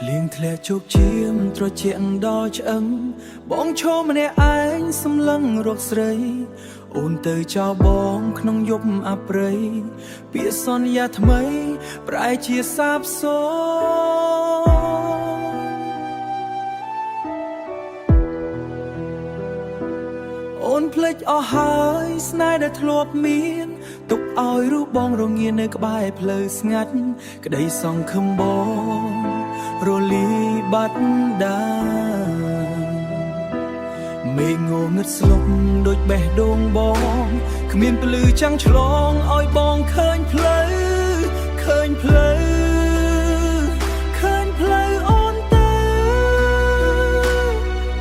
លៀងធ្លាក់ជោគជាមត្រជាក់ដល់ឆ្អឹងបងឈរម្នាក់ឯងសម្លឹងរកស្រីអូនទៅចោលបងក្នុងយប់អប្រិយពាក្យសន្យាថ្មីប្រែជាសាបសូន្យអូនភ្លេចអស់ហើយស្នេហ៍ដែលធ្លាប់មានទុកឲ្យរូបបងរងានៅក្បែរផ្លូវស្ងាត់ក្តីសង្ឃឹមបងរលីបាត់ដាមេឃងងឹតស្លុបដូចបេះដូងបងគ្មានពលឺចាំងឆ្លងឲ្យបងឃើញផ្លូវឃើញផ្លូវឃើញផ្លូវអូនទៅ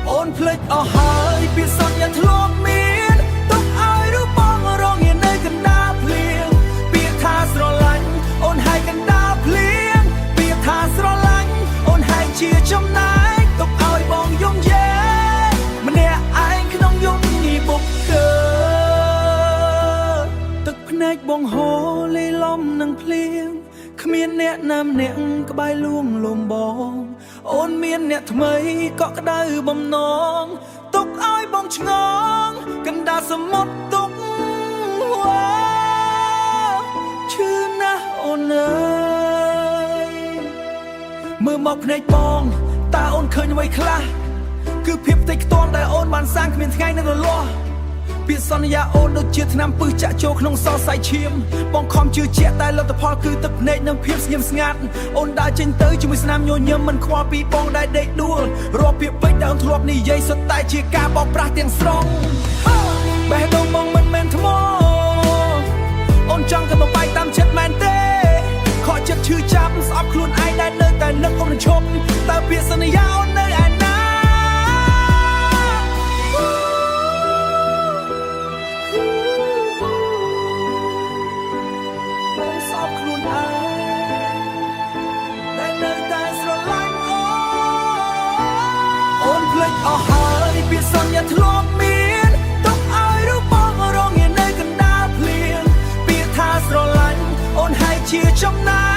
អូនភ្លេចអស់ហើយពីសន្យាធ្លាប់មានទុកឲ្យរូបបងរងានៅកណ្ដាលភ្លៀងពាក្យថាស្រឡាញ់អូនហើយកណ្ដាលភ្លៀងពាក្យថាស្រឡាញ់អូនហើយជាចំណែកទុកឲ្យបងយំយេម្នាក់ឯងក្នុងយំនេះបុកកើទឹកភ្នែកបងហូរលេលំនឹងភ្លៀងគ្មានអ្នកណាម្នាក់ក្បែរលួងលំបងអូនមានអ្នកថ្មីក៏ក្តៅបំណងទុកឲ្យបងឆ្ងងកណ្ដាលសមុទ្រទុកឈឺណាស់អូនអើយមើលមកភ្នែកបងតើអូនឃើញអ្វីខ្លះគឺភាពផ្ទៃខ្ទាំដែលអូនបានសាងគ្មានថ្ងៃនឹងរលាស់ពាក្យសន្យាអូនដូចជាថ្នាំពឹសចាក់ចូលក្នុងសរសៃឈាមបងខំជឿជាក់តែលទ្ធផលគឺទឹកភ្នែកនិងភាពស្ងៀមស្ងាត់អូនដើរចេញទៅជាមួយស្នាមញញឹមមិនខ្វល់ពីបងដែលដេកដួលរាល់ពាក្យពេចន៍ដែលអូនធ្លាប់និយាយសុទ្ធតែជាការបោកប្រាស់ទាំងស្រុងបេះដូងបងមិនមែនថ្មអូនចង់ទៅបំបែកតាមចិត្តមែនទេខកចិត្តឈឺចាប់ស្អប់ខ្លួនឯងដែលនៅតែនឹកអូននឹងឈប់តើពាក្យសន្យាអូននៅឯណាអស់ហើយពាក្យសន្យាធ្លាប់មានទុកឲ្យរូបបងរងានៅកណ្ដាលភ្លៀងពាក្យថាស្រឡាញ់អូនហើយជាចំណែក